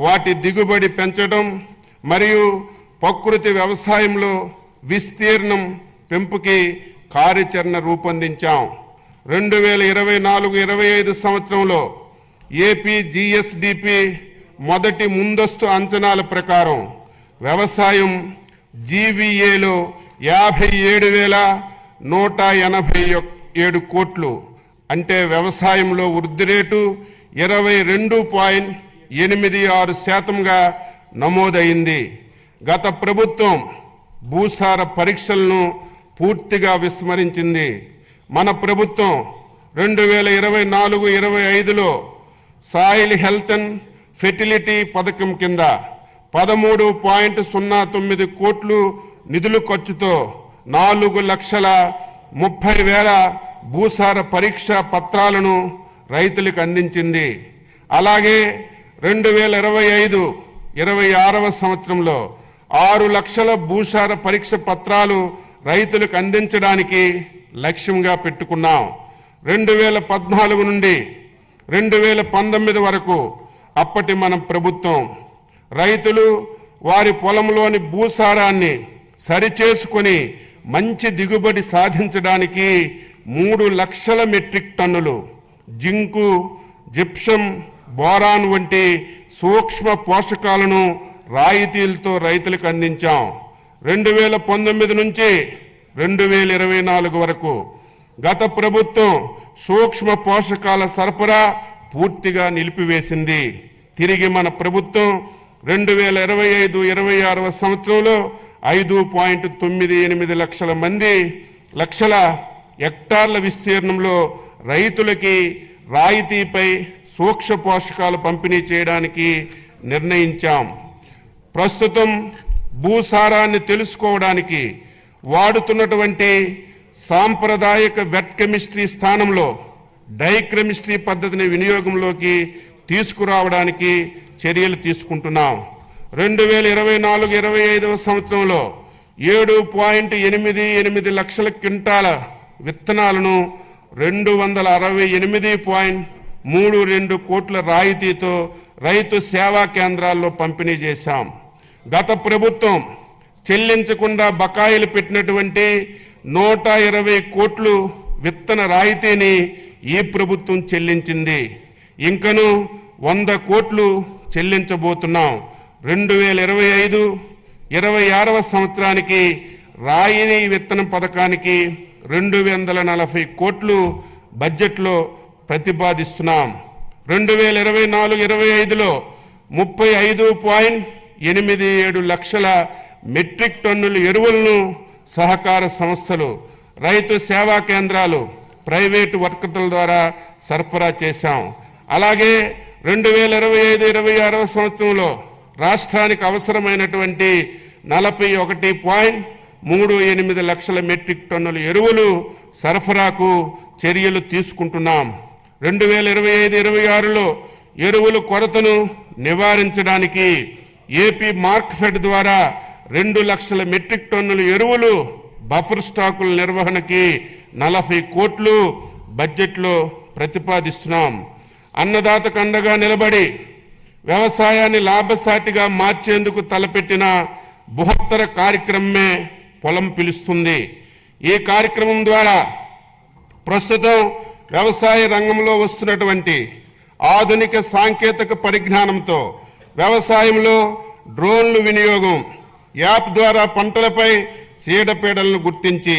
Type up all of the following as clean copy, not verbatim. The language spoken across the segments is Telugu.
వాటి దిగుబడి పెంచడం మరియు ప్రకృతి వ్యవసాయంలో విస్తీర్ణం పెంపుకి కార్యాచరణ రూపొందించాం. 2024-25 సంవత్సరంలో ఏపీ జీఎస్డిపి మొదటి ముందస్తు అంచనాల ప్రకారం వ్యవసాయం జీవీఏలో 57,187 కోట్లు, అంటే వ్యవసాయంలో వృద్ధి రేటు 22.86%గా నమోదైంది. గత ప్రభుత్వం భూసార పరీక్షలను పూర్తిగా విస్మరించింది. మన ప్రభుత్వం 2024-25లో సాయిల్ హెల్త్ అండ్ ఫెర్టిలిటీ పథకం కింద 13.09 కోట్లు నిధుల ఖర్చుతో 4,30,000 భూసార పరీక్ష పత్రాలను రైతులకు అందించింది. అలాగే 2025-26 సంవత్సరంలో 6 లక్షల భూసార పరీక్ష పత్రాలు రైతులకు అందించడానికి లక్ష్యంగా పెట్టుకున్నాం. 2014 నుండి 2019 వరకు అప్పటి మన ప్రభుత్వం రైతులు వారి పొలంలోని భూసారాన్ని సరిచేసుకొని మంచి దిగుబడి సాధించడానికి 3 లక్షల మెట్రిక్ టన్నులు జింకు, జిప్సం, బోరాన్ వంటి సూక్ష్మ పోషకాలను రాయితీలతో రైతులకు అందించాం. 2019 నుంచి 2024 వరకు గత ప్రభుత్వం సూక్ష్మ పోషకాల సరఫరా పూర్తిగా నిలిపివేసింది. తిరిగి మన ప్రభుత్వం 2025-26 సంవత్సరంలో 5.98 లక్షల హెక్టార్ల విస్తీర్ణంలో రైతులకి రాయితీపై సూక్ష్మ పోషకాలు పంపిణీ చేయడానికి నిర్ణయించాం. ప్రస్తుతం భూసారాన్ని తెలుసుకోవడానికి వాడుతున్నటువంటి సాంప్రదాయక వెట్ కెమిస్ట్రీ స్థానంలో డైకెమిస్ట్రీ పద్ధతిని వినియోగంలోకి తీసుకురావడానికి చర్యలు తీసుకుంటున్నాం. 2024-25 సంవత్సరంలో 7.88 లక్షల క్వింటాల విత్తనాలను 268.32 కోట్ల రాయితీతో రైతు సేవా కేంద్రాల్లో పంపిణీ చేశాం. గత ప్రభుత్వం చెల్లించకుండా బకాయిలు పెట్టినటువంటి 120 కోట్లు విత్తన రాయితీని ఈ ప్రభుత్వం చెల్లించింది. ఇంకను 100 కోట్లు చెల్లించబోతున్నాం. 2025-26 సంవత్సరానికి రాయిని విత్తనం పథకానికి 240 కోట్లు బడ్జెట్లో ప్రతిపాదిస్తున్నాం. 2024-25లో 35.87 లక్షల మెట్రిక్ టన్నుల ఎరువులను సహకార సంస్థలు, రైతు సేవా కేంద్రాలు, ప్రైవేటు వర్కర్ల ద్వారా సరఫరా చేశాం. అలాగే 2025-26 సంవత్సరంలో రాష్ట్రానికి అవసరమైనటువంటి 41.38 లక్షల మెట్రిక్ టన్నుల ఎరువులు సరఫరాకు చర్యలు తీసుకుంటున్నాం. 2025-26లో ఎరువుల కొరతను నివారించడానికి ఏపీ మార్క్ఫెడ్ ద్వారా 2 లక్షల మెట్రిక్ టన్నుల ఎరువులు బఫర్ స్టాకుల నిర్వహణకి 40 కోట్లు బడ్జెట్లో ప్రతిపాదిస్తున్నాం. అన్నదాతకు అండగా నిలబడి వ్యవసాయాన్ని లాభసాటిగా మార్చేందుకు తలపెట్టిన బృహత్తర కార్యక్రమమే పొలం పిలుస్తుంది. ఈ కార్యక్రమం ద్వారా ప్రస్తుతం వ్యవసాయ రంగంలో వస్తున్నటువంటి ఆధునిక సాంకేతిక పరిజ్ఞానంతో వ్యవసాయంలో డ్రోన్లు వినియోగం, యాప్ ద్వారా పంటలపై చీడపీడలను గుర్తించి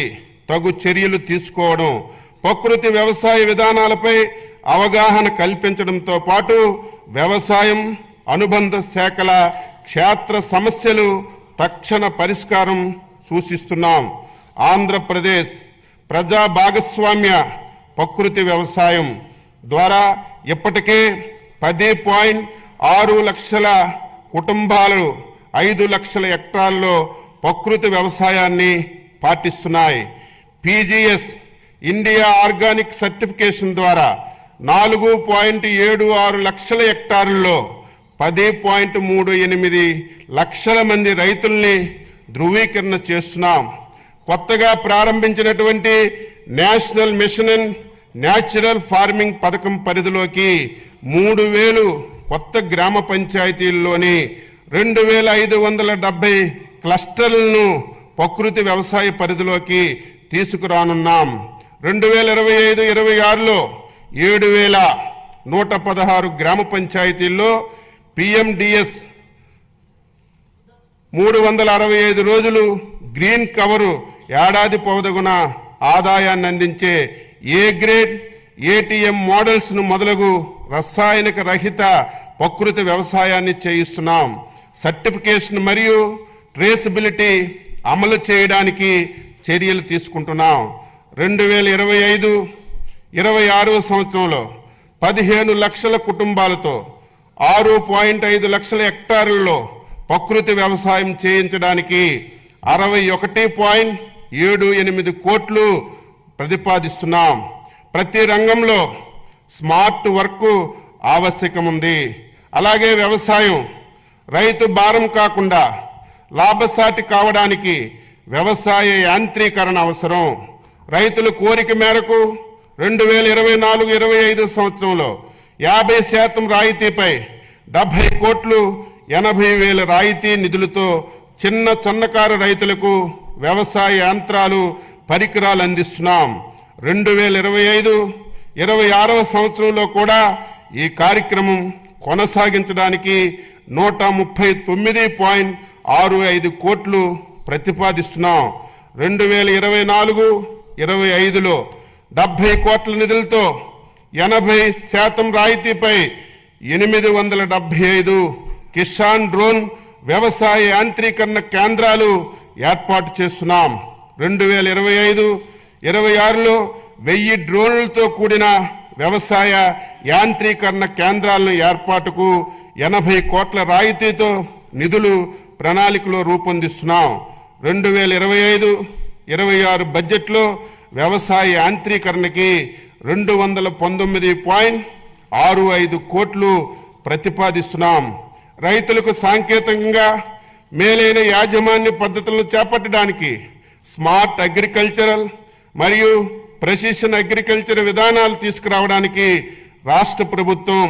తగు చర్యలు తీసుకోవడం, ప్రకృతి వ్యవసాయ విధానాలపై అవగాహన కల్పించడంతో పాటు వ్యవసాయం అనుబంధ శాఖల క్షేత్ర సమస్యలు తక్షణ పరిష్కారం సూచిస్తున్నాం. ఆంధ్రప్రదేశ్ ప్రజా భాగస్వామ్య ప్రకృతి వ్యవసాయం ద్వారా ఇప్పటికే 10.6 లక్షల కుటుంబాలు 5 లక్షల హెక్టార్లలో ప్రకృతి వ్యవసాయాన్ని పాటిస్తున్నాయి. పీజీఎస్ ఇండియా ఆర్గానిక్ సర్టిఫికేషన్ ద్వారా 4.76 లక్షల హెక్టార్లలో 10.38 లక్షల మంది రైతుల్ని ధృవీకరణ చేస్తున్నాం. కొత్తగా ప్రారంభించినటువంటి national mission in natural farming పథకం పరిధిలోకి 3,000 కొత్త గ్రామ పంచాయతీల్లోని 2570 క్లస్టర్లను ప్రకృతి వ్యవసాయ పరిధిలోకి తీసుకురానున్నాం. 2025-26లో 7116 గ్రామ పంచాయతీల్లో పిఎండిఎస్ 365 రోజులు గ్రీన్ కవరు ఏడాది పొడవునా ఆదాయాన్ని అందించే ఏ గ్రేడ్ ఏటీఎం మోడల్స్ను మొదలగు రసాయనిక రహిత ప్రకృతి వ్యవసాయాన్ని చేయిస్తున్నాం. సర్టిఫికేషన్ మరియు ట్రేసబిలిటీ అమలు చేయడానికి చర్యలు తీసుకుంటున్నాం. 2025-26 సంవత్సరంలో 15 లక్షల కుటుంబాలతో 6.5 లక్షల హెక్టార్లలో ప్రకృతి వ్యవసాయం చేయించడానికి 61.78 కోట్లు ప్రతిపాదిస్తున్నాం. ప్రతి రంగంలో స్మార్ట్ వర్క్ ఆవశ్యకం ఉంది. అలాగే వ్యవసాయం రైతు భారం కాకుండా లాభసాటి కావడానికి వ్యవసాయ యాంత్రీకరణ అవసరం. రైతుల కోరిక మేరకు 2024-25 సంవత్సరంలో 50% రాయితీపై 70 కోట్లు 80,000 రాయితీ నిధులతో చిన్న సన్నకారు రైతులకు వ్యవసాయ యంత్రాలు పరికరాలు అందిస్తున్నాం. 2025-26 సంవత్సరంలో కూడా ఈ కార్యక్రమం కొనసాగించడానికి 139.65 కోట్లు ప్రతిపాదిస్తున్నాం. 2024-25లో 70 కోట్ల నిధులతో 80% రాయితీపై 875 కిసాన్ డ్రోన్ వ్యవసాయ యాంత్రీకరణ కేంద్రాలు ఏర్పాటు చేస్తున్నాం. 2025-26లో 1000 డ్రోన్లతో కూడిన వ్యవసాయ యాంత్రీకరణ కేంద్రాలను ఏర్పాటుకు 80 కోట్ల రాయితీతో నిధులు ప్రణాళికలో రూపొందిస్తున్నాం. 2025-26 బడ్జెట్లో వ్యవసాయ యాంత్రీకరణకి 219.65 కోట్లు ప్రతిపాదిస్తున్నాం. రైతులకు సాంకేతికంగా మేలైన యాజమాన్య పద్ధతులను చేపట్టడానికి స్మార్ట్ అగ్రికల్చరల్ మరియు ప్రెసిషన్ అగ్రికల్చర్ విధానాలు తీసుకురావడానికి రాష్ట్ర ప్రభుత్వం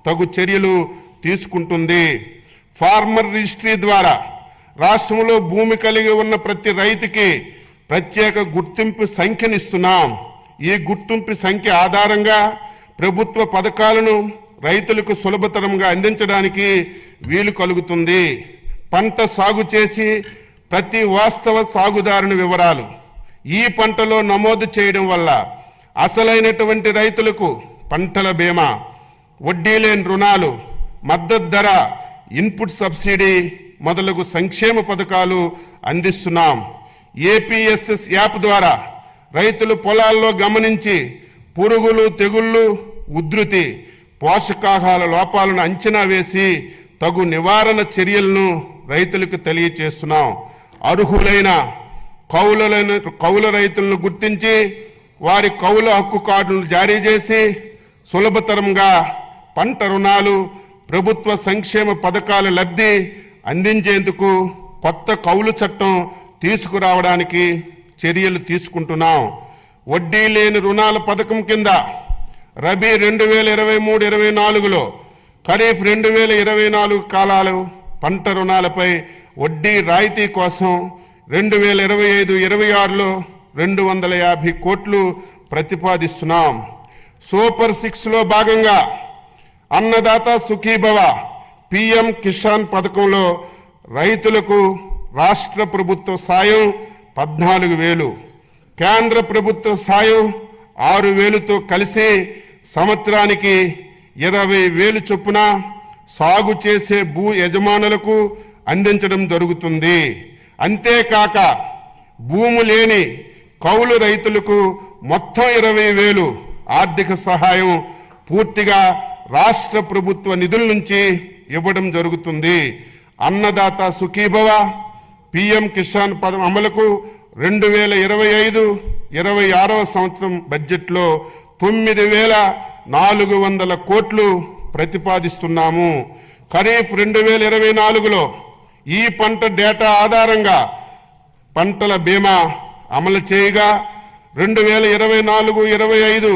తగు చర్యలు తీసుకుంటుంది. ఫార్మర్ రిజిస్ట్రీ ద్వారా రాష్ట్రంలో భూమి కలిగి ఉన్న ప్రతి రైతుకి ప్రత్యేక గుర్తింపు సంఖ్యనిస్తున్నాం. ఈ గుర్తింపు సంఖ్య ఆధారంగా ప్రభుత్వ పథకాలను రైతులకు సులభతరంగా అందించడానికి వీలు కలుగుతుంది. పంట సాగు చేసి ప్రతి వాస్తవ సాగుదారుని వివరాలు ఈ పంటలో నమోదు చేయడం వల్ల అసలైనటువంటి రైతులకు పంటల బీమా, వడ్డీ లేని రుణాలు, మద్దతు ధర, ఇన్పుట్ సబ్సిడీ మొదలగు సంక్షేమ పథకాలు అందిస్తున్నాం. ఏపీఎస్ఎస్ యాప్ ద్వారా రైతులు పొలాల్లో గమనించి పురుగులు, తెగుళ్ళు, ఉధృతి, పోషకాహార లోపాలను అంచనా వేసి తగు నివారణ చర్యలను రైతులకు తెలియచేస్తున్నాం. అర్హులైన కౌలు రైతులను గుర్తించి వారి కౌలు హక్కు కార్డులను జారీ చేసి సులభతరంగా పంట రుణాలు, ప్రభుత్వ సంక్షేమ పథకాల లబ్ధి అందించేందుకు కొత్త కౌలు చట్టం తీసుకురావడానికి చర్యలు తీసుకుంటున్నాం. వడ్డీ లేని రుణాల పథకం కింద రబీ 2023-24లో ఖరీఫ్ 2024 కాలాలు పంట రుణాలపై వడ్డీ రాయితీ కోసం 2025-26లో 250 కోట్లు ప్రతిపాదిస్తున్నాం. సూపర్ 6లో భాగంగా అన్నదాత సుఖీభవ పిఎం కిసాన్ పథకంలో రైతులకు రాష్ట్ర ప్రభుత్వ సాయం 14,000, కేంద్ర ప్రభుత్వ సాయం 6,000తో కలిసి సంవత్సరానికి 20,000 చొప్పున సాగు చేసే భూ యజమానులకు అందించడం జరుగుతుంది. అంతేకాక భూము లేని కౌలు రైతులకు మొత్తం 20,000 ఆర్థిక సహాయం పూర్తిగా రాష్ట్ర ప్రభుత్వ నిధుల నుంచి ఇవ్వడం జరుగుతుంది. అన్నదాత సుఖీభవ పిఎం కిసాన్ పథకం అమలుకు 2025-26 సంవత్సరం బడ్జెట్లో 9,400 కోట్లు ప్రతిపాదిస్తున్నాము. ఖరీఫ్ 2024లో ఈ పంట డేటా ఆధారంగా పంటల బీమా అమలు చేయగా 2024-25